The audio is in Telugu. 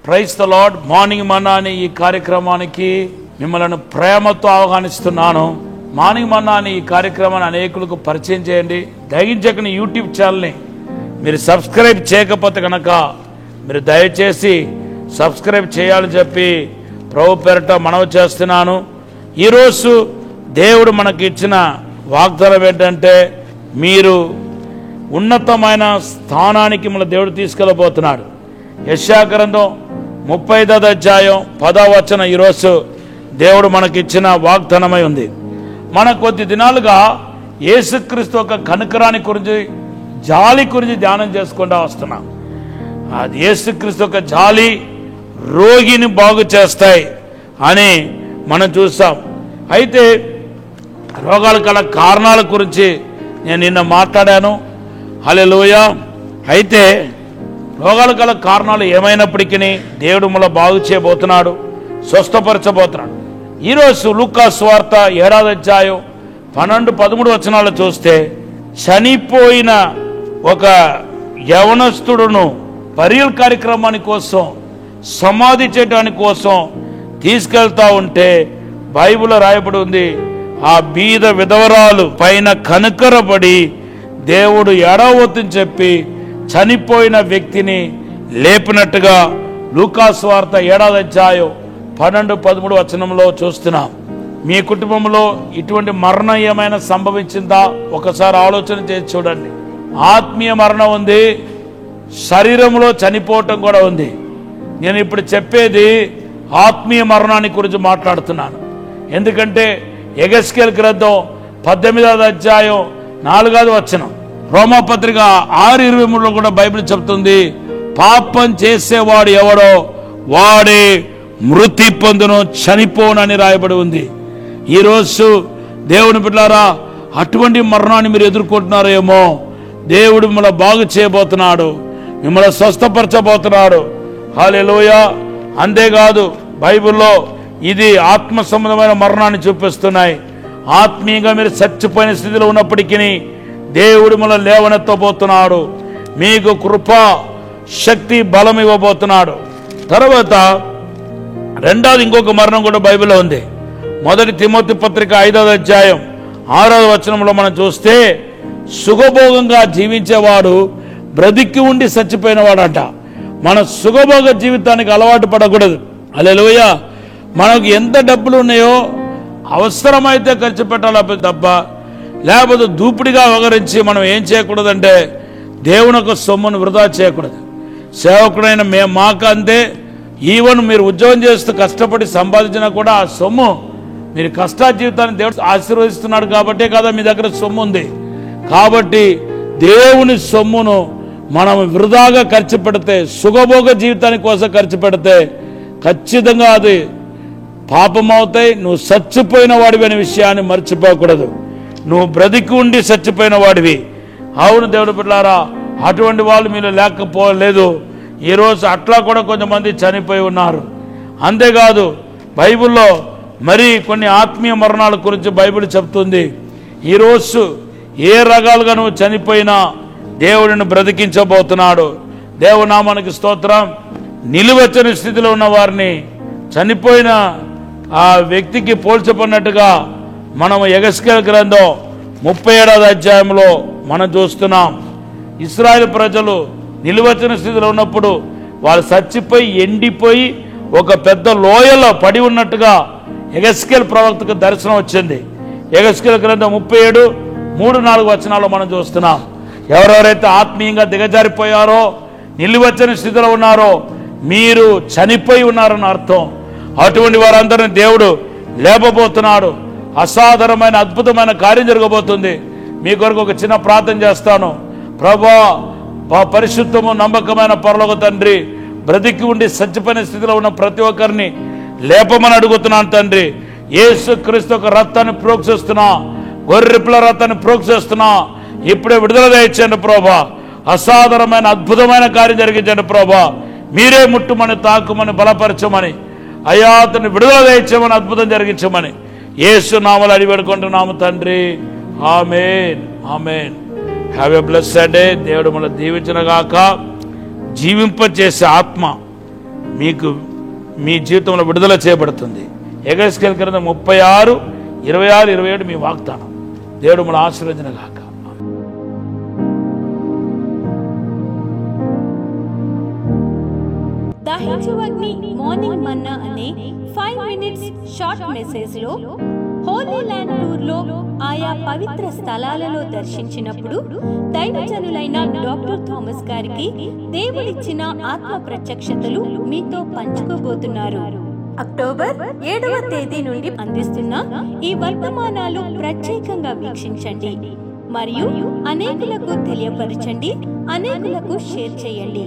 Praise the lord. Morning manna అనే ఈ కార్యక్రమానికి మిమ్మల్ని ప్రేమతో ఆహ్వానిస్తున్నాను. మార్నింగ్ మన్నా అనే ఈ కార్యక్రమాన్ని అనేకులకు పరిచయం చేయండి. దయచేసి యూట్యూబ్ ఛానల్ని మీరు సబ్స్క్రైబ్ చేయకపోతే కనుక మీరు దయచేసి సబ్స్క్రైబ్ చేయాలని చెప్పి ప్రభు పేరిట మనవి చేస్తున్నాను. ఈరోజు దేవుడు మనకి ఇచ్చిన వాగ్దానం ఏంటంటే, మీరు ఉన్నతమైన స్థానానికి మన దేవుడు తీసుకెళ్ళబోతున్నాడు. యెషయా గ్రంథం 35వ అధ్యాయం 10వ వచనం ఈరోజు దేవుడు మనకిచ్చిన వాగ్దానమై ఉంది. మన కొద్ది దినాలుగా యేసుక్రీస్తు యొక్క కనికరాన్ని గురించి, జాలి గురించి ధ్యానం చేసుకుంటూ వస్తున్నాం. అది యేసుక్రీస్తు యొక్క జాలి రోగిని బాగు చేస్తాయి అని మనం చూసాం. అయితే రోగాల గల కారణాల గురించి నేను నిన్న మాట్లాడాను. హల్లెలూయా. అయితే రోగాల గల కారణాలు ఏమైనప్పటికీ దేవుడు మనల్ని బాగు చేయబోతున్నాడు, స్వస్థపరచబోతున్నాడు. ఈరోజు లూకా సువార్త 7వ అధ్యాయం 12-13 వచనాలు చూస్తే, చనిపోయిన ఒక యవనస్తుడును బరియల్ కార్యక్రమాని కోసం, సమాధి చేయడానికి కోసం తీసుకెళ్తా ఉంటే బైబిల్లో రాయబడి ఉంది, ఆ బీద విధవరాలు పైన కనుకరపడి దేవుడు ఎడవొద్దని చెప్పి చనిపోయిన వ్యక్తిని లేపినట్టుగా లూకా సువార్త 7వ అధ్యాయం 12-13 వచనంలో చూస్తున్నాం. మీ కుటుంబంలో ఇటువంటి మరణం ఏమైనా సంభవించిందా? ఒకసారి ఆలోచన చేసి చూడండి. ఆత్మీయ మరణం ఉంది, శరీరంలో చనిపోవటం కూడా ఉంది. నేను ఇప్పుడు చెప్పేది ఆత్మీయ మరణాన్ని గురించి మాట్లాడుతున్నాను. ఎందుకంటే యెహెజ్కేలు గ్రంథం 18వ అధ్యాయం 4వ వచనం, రోమాపత్రిక 6:23లో కూడా బైబిల్ చెప్తుంది, పాపం చేసేవాడు ఎవడో వాడే మృతి పొందును, చనిపోనని రాయబడి ఉంది. ఈరోజు దేవుని బిడ్డలారా, అటువంటి మరణాన్ని మీరు ఎదుర్కొంటున్నారేమో. దేవుడు మిమ్మల్ని బాగు చేయబోతున్నాడు, మిమ్మల్ని స్వస్థపరచబోతున్నాడు. హల్లెలూయా. అంతేకాదు బైబిల్లో ఇది ఆత్మ సంబంధమైన మరణాన్ని చూపిస్తున్నాయి. ఆత్మీయంగా మీరు చచ్చిపోయిన స్థితిలో ఉన్నప్పటికీ దేవుడు మనల్ని లేవనెత్తబోతున్నాడు, మీకు కృప, శక్తి, బలం ఇవ్వబోతున్నాడు. తర్వాత రెండవది ఇంకొక మరణం కూడా బైబిల్లో ఉంది. 1 తిమోతి పత్రిక 5వ అధ్యాయం 6వ వచనంలో మనం చూస్తే, సుఖభోగంగా జీవించేవాడు బ్రతికి ఉండి చచ్చిపోయినవాడంట. మన సుఖభోగ జీవితానికి అలవాటు పడకూడదు. హల్లెలూయా. మనకు ఎంత డబ్బులు ఉన్నాయో అవసరమైతే ఖర్చు పెట్టాలి తప్ప, లేకపోతే దూపిడిగా వ్యవహరించి మనం ఏం చేయకూడదంటే, దేవుని యొక్క సొమ్మును వృధా చేయకూడదు. సేవకుడైన మాకు అంతే. ఈవెన్ మీరు ఉద్యోగం చేస్తూ కష్టపడి సంపాదించినా కూడా ఆ సొమ్ము, మీరు కష్టా జీవితాన్ని దేవుడు ఆశీర్వదిస్తున్నాడు కాబట్టే కదా మీ దగ్గర సొమ్ము ఉంది. కాబట్టి దేవుని సొమ్మును మనం వృధాగా ఖర్చు పెడితే, సుఖభోగ జీవితాని కోసం ఖర్చు పెడితే ఖచ్చితంగా అది పాపం అవుతాయి. నువ్వు చచ్చిపోయిన వాడివి అనే విషయాన్ని మర్చిపోకూడదు. నువ్వు బ్రతికి ఉండి చచ్చిపోయిన వాడివి. అవును దేవుడు బిడ్డలారా, అటువంటి వాళ్ళు మీరు లేకపోలేదు. ఈరోజు అట్లా కూడా కొంతమంది చనిపోయి ఉన్నారు. అంతేకాదు బైబిల్లో మరి కొన్ని ఆత్మీయ మరణాల గురించి బైబిల్ చెప్తుంది. ఈరోజు ఏ రకాలుగా నువ్వు చనిపోయినా దేవుడిని బ్రతికించబోతున్నాడు. దేవునామానికి స్తోత్రం. నిలువెచ్చని స్థితిలో ఉన్న వారిని చనిపోయిన ఆ వ్యక్తికి పోల్చబడినట్టుగా మనం యెహెజ్కేలు గ్రంథం 37వ అధ్యాయంలో మనం చూస్తున్నాం. ఇశ్రాయేలు ప్రజలు నిలువెచ్చని స్థితిలో ఉన్నప్పుడు వాళ్ళు చచ్చిపోయి ఎండిపోయి ఒక పెద్ద లోయలో పడి ఉన్నట్టుగా యెహెజ్కేలు ప్రవక్తకు దర్శనం వచ్చింది. యెహెజ్కేలు గ్రంథం 37:3-4 వచనాల్లో మనం చూస్తున్నాం. ఎవరెవరైతే ఆత్మీయంగా దిగజారిపోయారో, నిలువెచ్చని స్థితిలో ఉన్నారో, మీరు చనిపోయి ఉన్నారని అర్థం. అటువంటి వారందరినీ దేవుడు లేపబోతున్నాడు. అసాధారణమైన అద్భుతమైన కార్యం జరగబోతుంది. మీ కొరకు ఒక చిన్న ప్రార్థన చేస్తాను. ప్రభువా, పరిశుద్ధము నమ్మకమైన పరలోక తండ్రి, బ్రతికి ఉండి చచ్చిపోయిన స్థితిలో ఉన్న ప్రతి ఒక్కరిని లేపమని అడుగుతున్నాను తండ్రి. యేసుక్రీస్తు యొక్క రక్తాన్ని ప్రోక్షిస్తున్నా, గొర్రెపిల్ల రక్తాన్ని ప్రోక్షిస్తున్నా. ఇప్పుడే విడుదల దయచేయండి ప్రభా. అసాధారణమైన అద్భుతమైన కార్యం జరిగించండి ప్రభా. మీరే ముట్టుమని, తాకుమని, బలపరచమని, అయ్యా అతన్ని విడుదల దయచేయమని, అద్భుతం జరిగించమని యేసు నామములో అడిగి వేడుకుంటున్నాము తండ్రి. Amen, amen. Have a blessed day. దేవుడు మనల్ని దీవించును గాక. జీవింపచేసే ఆత్మ మీకు మీ జీవితంలో విడుదల చేయబడుతుంది. యెహెజ్కేలు గ్రంథం 36, 26, 27 మీ వాగ్దానం. దేవుడు మన ఆశీర్వదించును గాక. దహించువగ్ని మార్నింగ్ మన్నా అనే 5 మినిట్స్ షార్ట్ మెసేజ్ లో హోలీ ల్యాండ్ టూర్ లో ఆయా పవిత్ర స్థలాలలో దర్శించినప్పుడు దైవజనులైన డాక్టర్ థామస్ గారికి దేవుడిచ్చిన ఆత్మ ప్రత్యక్షతలు మీతో పంచుకోబోతున్నారు. అక్టోబర్ 7వ తేదీ నుండి అందిస్తున్న ఈ వర్తమానాలు ప్రత్యేకంగా వీక్షించండి మరియు అనేకులకు తెలియపరచండి, అనేకులకు షేర్ చేయండి.